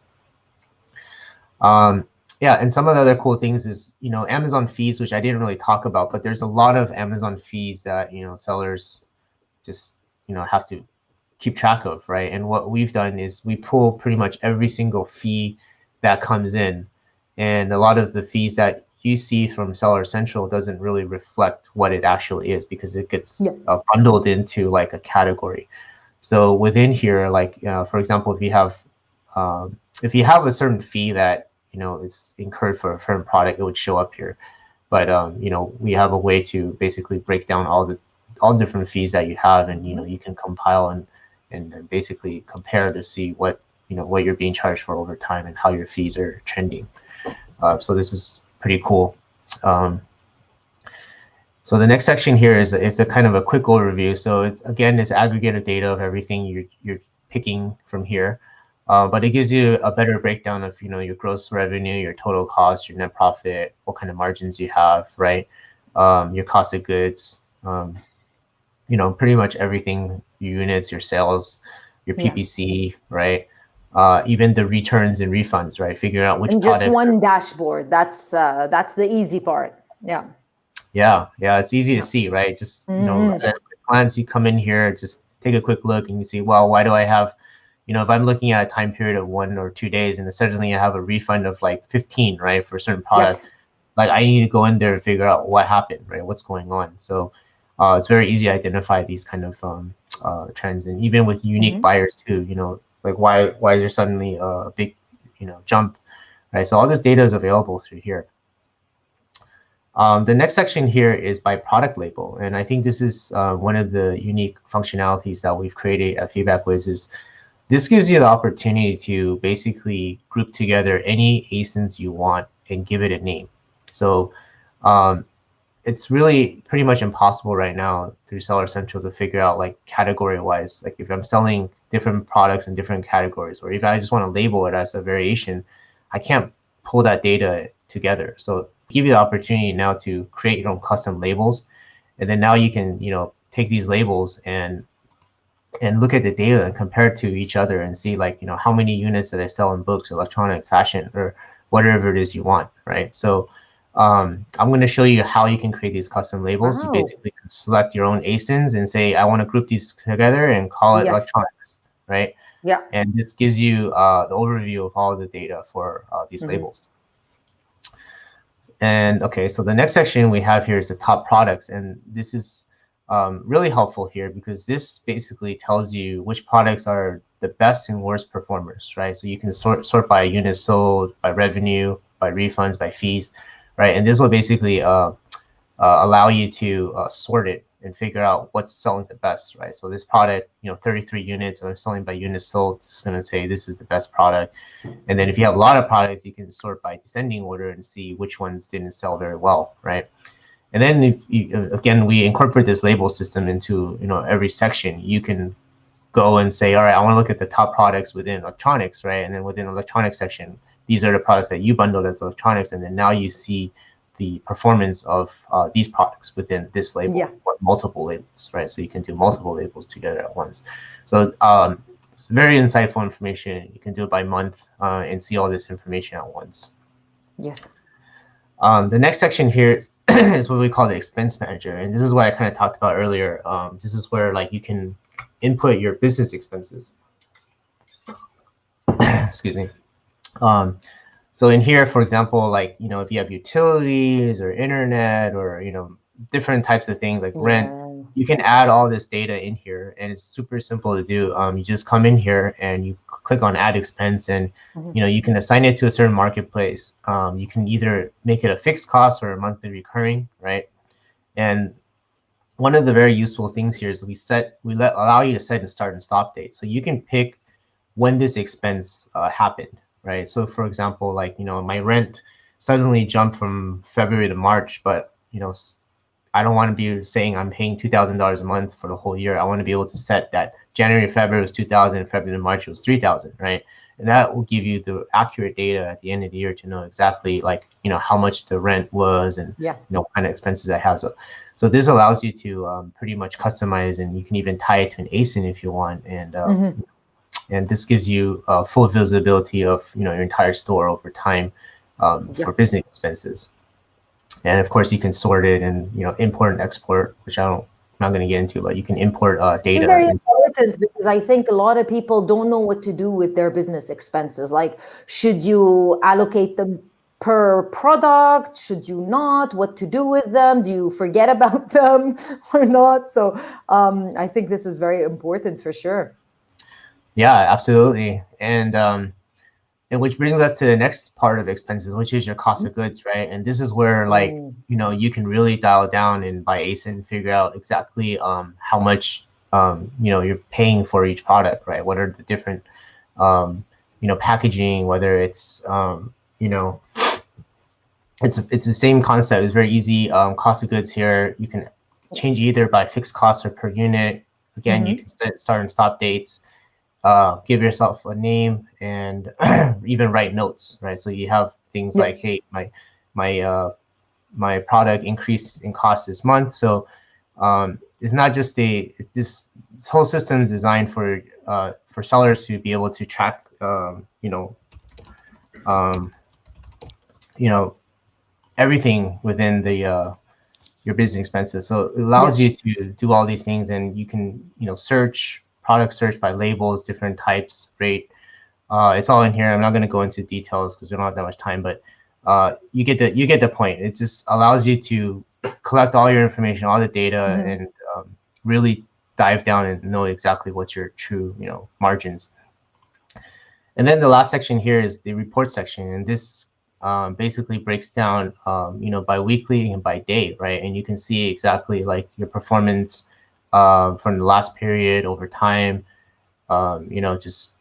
And some of the other cool things is Amazon fees, which I didn't really talk about, but there's a lot of Amazon fees that sellers just have to keep track of, right? And what we've done is we pull pretty much every single fee that comes in, and a lot of the fees that you see from Seller Central doesn't really reflect what it actually is, because it gets bundled into like a category. So within here, like for example, if you have a certain fee that is incurred for a certain product, it would show up here. But we have a way to basically break down all the different fees that you have, and you can compile and basically compare to see what what you're being charged for over time and how your fees are trending. So this is pretty cool. So the next section here is a kind of a quick overview. So it's aggregated data of everything you're picking from here, but it gives you a better breakdown of your gross revenue, your total cost, your net profit, what kind of margins you have, right? Your cost of goods, pretty much everything, your units, your sales, your PPC, right? Even the returns and refunds, right? Figuring out which product. Just one dashboard. That's the easy part. Yeah, it's easy to see, right? Just at a glance, you come in here, just take a quick look, and you see, well, why do I have, if I'm looking at a time period of 1 or 2 days, and then suddenly I have a refund of like 15, right, for a certain product, like I need to go in there and figure out what happened, right? What's going on? So it's very easy to identify these kind of trends, and even with unique buyers too, like why is there suddenly a big jump, right? So all this data is available through here. The next section here is by product label, and I think this is one of the unique functionalities that we've created at FeedbackWhiz. Is this gives you the opportunity to basically group together any ASINs you want and give it a name. So it's really pretty much impossible right now through Seller Central to figure out like category wise, like if I'm selling different products in different categories, or if I just want to label it as a variation, I can't pull that data together. So give you the opportunity now to create your own custom labels, and then now you can take these labels and look at the data and compare it to each other and see like how many units that I sell in books, electronics, fashion, or whatever it is you want, right? So I'm going to show you how you can create these custom labels. You basically can select your own ASINs and say, I want to group these together and call it electronics, right? Yeah. And this gives you the overview of all the data for these labels. And okay, so the next section we have here is the top products, and this is really helpful here because this basically tells you which products are the best and worst performers, right? So you can sort by units sold, by revenue, by refunds, by fees, right? And this will basically allow you to sort it and figure out what's selling the best, right? So this product, 33 units are selling by units sold. It's going to say this is the best product. And then if you have a lot of products, you can sort by descending order and see which ones didn't sell very well, right? And then if you, again, we incorporate this label system into every section. You can go and say, all right, I want to look at the top products within electronics, right? And then within the electronics section, these are the products that you bundled as electronics, and then now you see the performance of these products within this label, or multiple labels, right? So you can do multiple labels together at once. So very insightful information. You can do it by month and see all this information at once. Yes. The next section here is what we call the expense manager, and this is what I kind of talked about earlier. This is where like you can input your business expenses. Excuse me. So in here, for example, like, you know, if you have utilities or internet or, you know, different types of things like rent, you can add all this data in here, and it's super simple to do. You just come in here and you click on add expense, and you know, you can assign it to a certain marketplace. You can either make it a fixed cost or a monthly recurring, right? And one of the very useful things here is allow you to set and start and stop dates. So you can pick when this expense happened, right? So for example, like, you know, my rent suddenly jumped from February to March, but, you know, I don't want to be saying I'm paying $2,000 a month for the whole year. I want to be able to set that January to February was 2,000, February to March it was 3,000, right? And that will give you the accurate data at the end of the year to know exactly, like, you know, how much the rent was and, you know, what kind of expenses I have. So this allows you to pretty much customize, and you can even tie it to an ASIN if you want. And this gives you full visibility of, you know, your entire store over time for business expenses. And of course, you can sort it and, you know, import and export, which I'm not going to get into, but you can import data. This is very important because I think a lot of people don't know what to do with their business expenses. Like, should you allocate them per product? Should you not? What to do with them? Do you forget about them or not? So I think this is very important for sure. Yeah, absolutely. And which brings us to the next part of expenses, which is your cost of goods, right? And this is where, like, you know, you can really dial down and by ASIN figure out exactly how much you know, you're paying for each product, right? What are the different you know, packaging, whether it's you know, it's the same concept. It's very easy. Cost of goods here, you can change either by fixed cost or per unit. Again, you can set start and stop dates. Give yourself a name, and even write notes, right? So you have things like, hey, my product increased in cost this month. So it's not just this whole system is designed for sellers to be able to track you know, everything within the your business expenses. So it allows you to do all these things, and you can, you know, search product search by labels, different types, rate. It's all in here. I'm not going to go into details because we don't have that much time, but you get the point. It just allows you to collect all your information, all the data, and really dive down and know exactly what's your true, you know, margins. And then the last section here is the report section, and this basically breaks down, you know, by weekly and by day, right? And you can see exactly like your performance from the last period over time. You know, just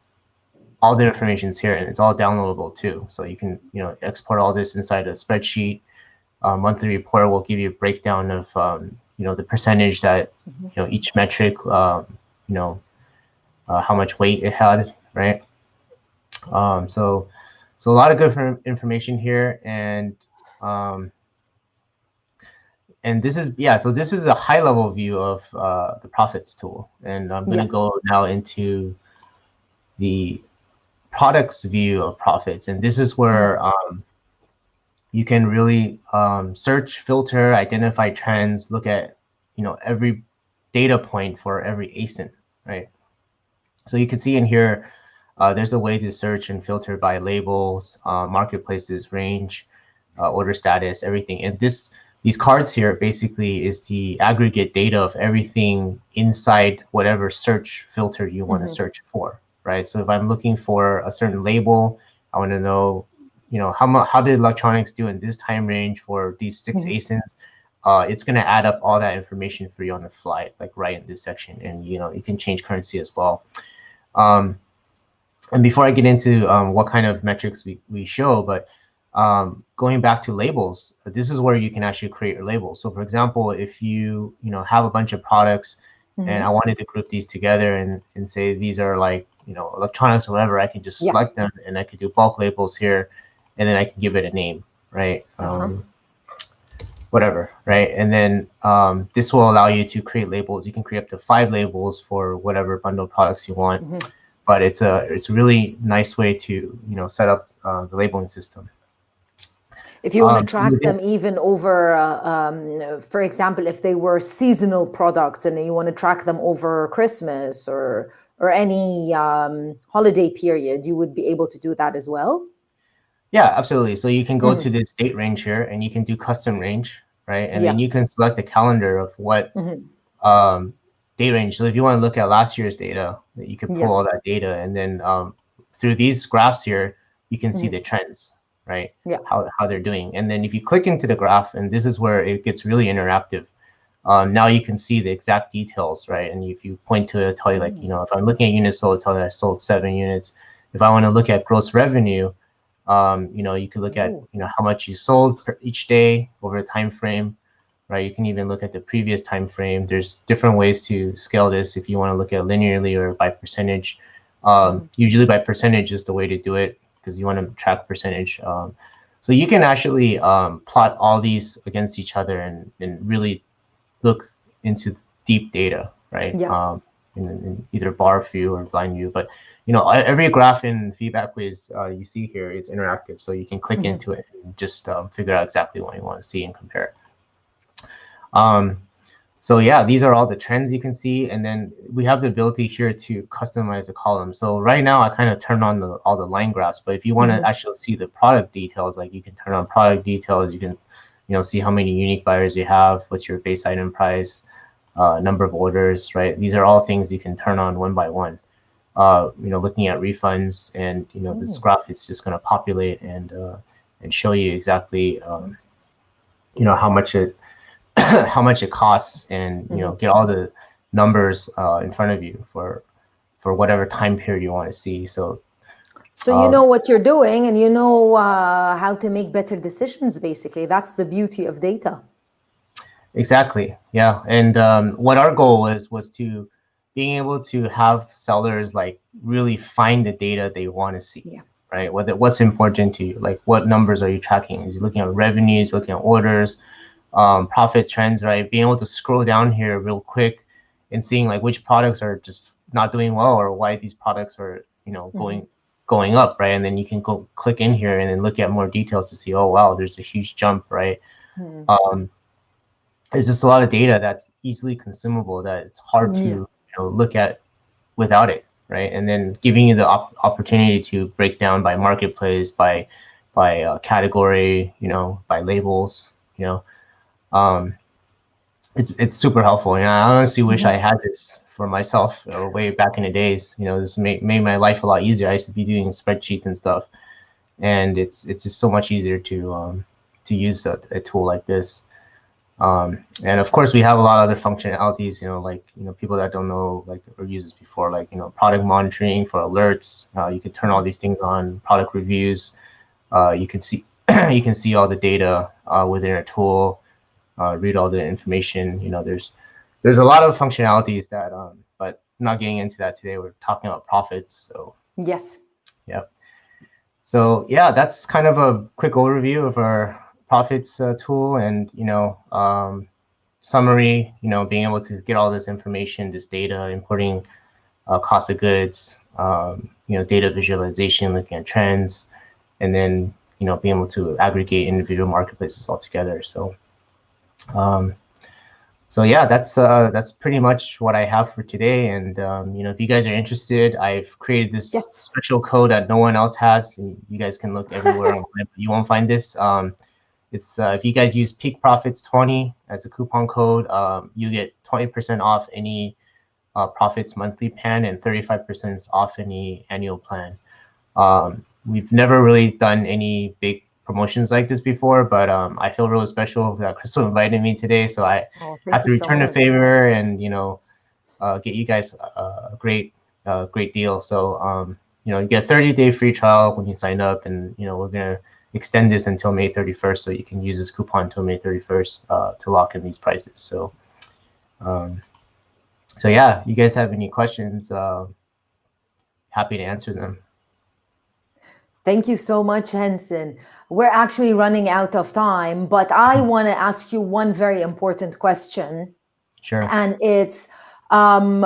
all the information's here, and it's all downloadable too. So you can, you know, export all this inside a spreadsheet. Monthly report will give you a breakdown of, you know, the percentage that, you know, each metric, you know, how much weight it had, right? So a lot of good information here, and this is, so this is a high level view of the profits tool, and I'm going to go now into the products view of profits, and this is where you can really search, filter, identify trends, look at, you know, every data point for every ASIN, right? So you can see in here, there's a way to search and filter by labels, marketplaces, range, order status, everything. And these cards here basically is the aggregate data of everything inside whatever search filter you want to search for, right? So if I'm looking for a certain label, I want to know, you know, how did electronics do in this time range for these 6 ASINs? It's going to add up all that information for you on the fly, like right in this section. And, you know, you can change currency as well. And before I get into what kind of metrics we show, but going back to labels, this is where you can actually create your labels. So for example, if you know, have a bunch of products and I wanted to group these together and say these are like, you know, electronics or whatever, I can just select them, and I could do bulk labels here, and then I can give it a name, right? Whatever, right? And then this will allow you to create labels. You can create up to 5 labels for whatever bundle products you want. but it's a really nice way to set up the labeling system. If you want to track them even over, for example, if they were seasonal products and you want to track them over Christmas or any holiday period, you would be able to do that as well? Yeah, absolutely. So you can go to this date range here and you can do custom range, right? And then you can select the calendar of what date range. So if you want to look at last year's data, you can pull all that data, and then through these graphs here, you can see the trends, right? How they're doing. And then if you click into the graph, and this is where it gets really interactive. Now you can see the exact details, right? And if you point to it, it'll tell you, like, if I'm looking at units sold, it'll tell you I sold 7 units. If I want to look at gross revenue, you can look at how much you sold each day over a time frame, right? You can even look at the previous time frame. There's different ways to scale this if you want to look at linearly or by percentage. Usually by percentage is the way to do it, because you want to track percentage. So you can actually plot all these against each other and really look into deep data, right? In either bar view or blind view. But every graph in Feedback Whiz you see here is interactive, so you can click into it and just figure out exactly what you want to see and compare. So yeah, these are all the trends you can see, and then we have the ability here to customize the column. So right now I kind of turn on all the line graphs, but if you want to actually see the product details, like you can turn on product details, you can see how many unique buyers you have, what's your base item price, number of orders, right? These are all things you can turn on one by one. Looking at refunds, and this graph is just going to populate and show you exactly how much it how much it costs, and get all the numbers in front of you for whatever time period you want to see. So you know what you're doing, and you know how to make better decisions. Basically, that's the beauty of data. Exactly. Yeah. And what our goal was to being able to have sellers like really find the data they want to see, right? What's important to you, like what numbers are you tracking? Are you looking at revenues, looking at orders, profit trends, right? Being able to scroll down here real quick and seeing like which products are just not doing well, or why these products are going up, right? And then you can go click in here and then look at more details to see, oh wow, there's a huge jump, right? It's just a lot of data that's easily consumable that it's hard to look at without it, right? And then giving you the opportunity to break down by marketplace, by category, by labels, it's super helpful. And I honestly wish I had this for myself way back in the days. This made my life a lot easier. I used to be doing spreadsheets and stuff, and it's just so much easier to use a tool like this. And of course, we have a lot of other functionalities, like, people that don't know, like, or use this before, like, product monitoring for alerts. You can turn all these things on, product reviews. You can see you can see all the data within a tool, read all the information. There's a lot of functionalities that, but not getting into that today. We're talking about profits. So yes. Yep. So yeah, that's kind of a quick overview of our profits tool, and summary, being able to get all this information, this data, importing cost of goods, data visualization, looking at trends, and then being able to aggregate individual marketplaces all together. So so yeah, that's pretty much what I have for today. And if you guys are interested, I've created this special code that no one else has, and you guys can look everywhere online, but you won't find this. It's if you guys use Peak Profits 20 as a coupon code, you get 20% off any Profits monthly plan and 35% off any annual plan. We've never really done any big promotions like this before, but I feel really special that Crystal invited me today, so I have to return the favor and get you guys a great deal. So you get a 30-day free trial when you sign up, and we're gonna extend this until May 31st, so you can use this coupon until May 31st to lock in these prices. So so yeah, you guys have any questions, happy to answer them. Thank you so much, Henson. We're actually running out of time, but I want to ask you one very important question. Sure. And it's, Who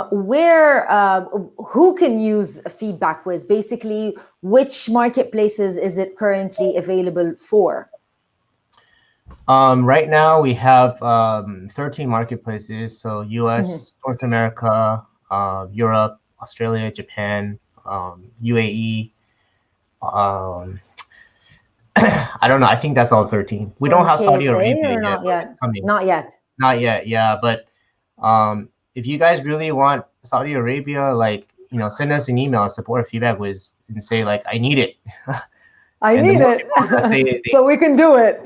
can use Feedback Whiz? Basically, which marketplaces is it currently available for? Right now we have 13 marketplaces. So US, North America, Europe, Australia, Japan, UAE. I don't know. I think that's all 13. We don't have Saudi KSA Arabia or yet, not but yet? it's coming. Not yet. Not yet, yeah. But if you guys really want Saudi Arabia, like, send us an email, support Feedback Whiz, and say like, I need it. I And the need more it. people that say So we can do it.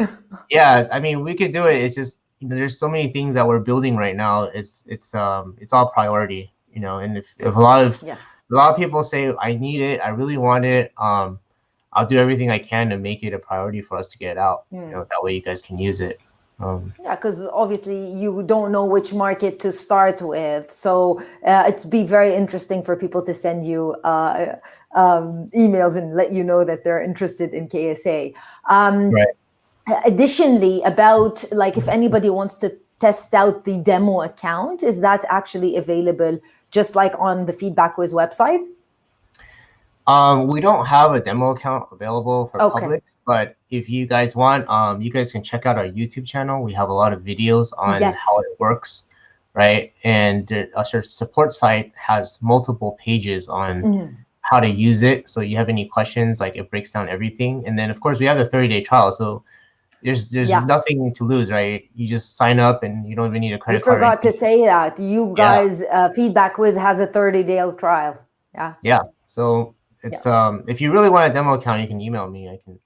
yeah, I mean, we could do it. It's just, there's so many things that we're building right now. It's all priority, and if a lot of people say I need it, I really want it, I'll do everything I can to make it a priority for us to get it out. That way you guys can use it. Yeah, because obviously you don't know which market to start with. So it'd be very interesting for people to send you emails and let you know that they're interested in KSA. Right. Additionally, about like if anybody wants to test out the demo account, is that actually available just like on the Feedback Whiz website? We don't have a demo account available for public, but if you guys want, you guys can check out our YouTube channel. We have a lot of videos on how it works, right? And our support site has multiple pages on how to use it. So you have any questions, like it breaks down everything. And then of course we have the 30-day trial. So there's nothing to lose, right? You just sign up and you don't even need a credit card. We forgot to say that. You guys, Feedback Whiz has a 30-day trial. Yeah. So it's if you really want a demo account, you can email me. I can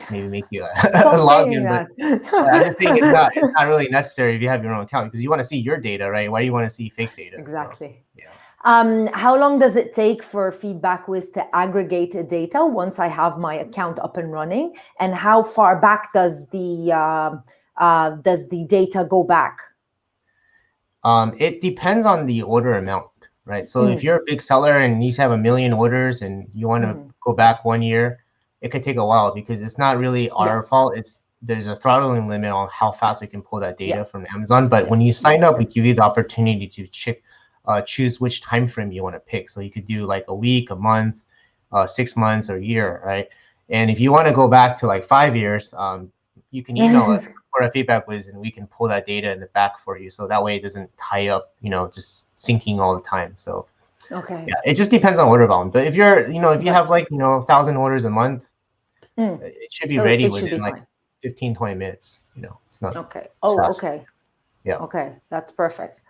maybe make you a login. But I'm just saying it's not really necessary if you have your own account, because you want to see your data, right? Why do you want to see fake data? Exactly. So, how long does it take for Feedback Whiz to aggregate data once I have my account up and running? And how far back does the data go back? It depends on the order amount, right? So if you're a big seller and you have 1 million orders and you want to go back 1 year, it could take a while, because it's not really our fault. There's a throttling limit on how fast we can pull that data from Amazon. But when you sign up, we give you the opportunity to choose which time frame you want to pick. So you could do like a week, a month, 6 months, or a year, right? And if you want to go back to like 5 years, you can email us for a Feedback Whiz, and we can pull that data in the back for you. So that way it doesn't tie up, just syncing all the time. So it just depends on order volume. But if you're, if you have like, 1,000 orders a month, it should be ready within like 15, 20 minutes. It's not. Fast. Yeah. Okay, that's perfect.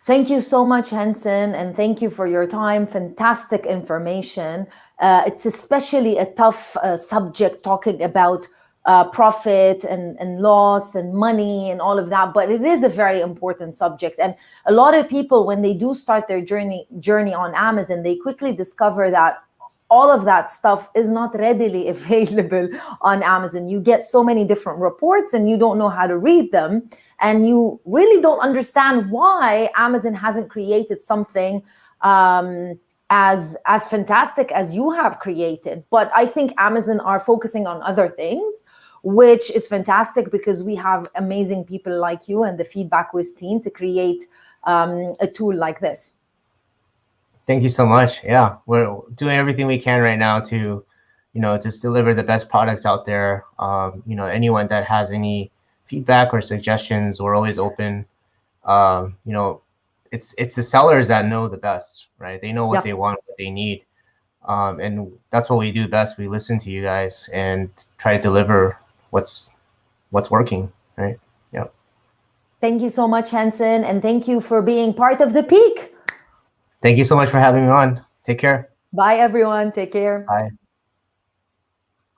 Thank you so much, Henson, and thank you for your time. Fantastic information. It's especially a tough subject, talking about profit and loss and money and all of that, but it is a very important subject. And a lot of people, when they do start their journey on Amazon, they quickly discover that all of that stuff is not readily available on Amazon. You get so many different reports and you don't know how to read them. And you really don't understand why Amazon hasn't created something as fantastic as you have created. But I think Amazon are focusing on other things, which is fantastic, because we have amazing people like you and the Feedback Whiz team to create a tool like this. Thank you so much. Yeah, we're doing everything we can right now to, just deliver the best products out there. Anyone that has any feedback or suggestions, we're always open. It's the sellers that know the best, right? They know what they want, what they need. And that's what we do best. We listen to you guys and try to deliver what's working, right? Yeah. Thank you so much, Henson, and thank you for being part of The Peak. Thank you so much for having me on. Take care. Bye, everyone. Take care. Bye.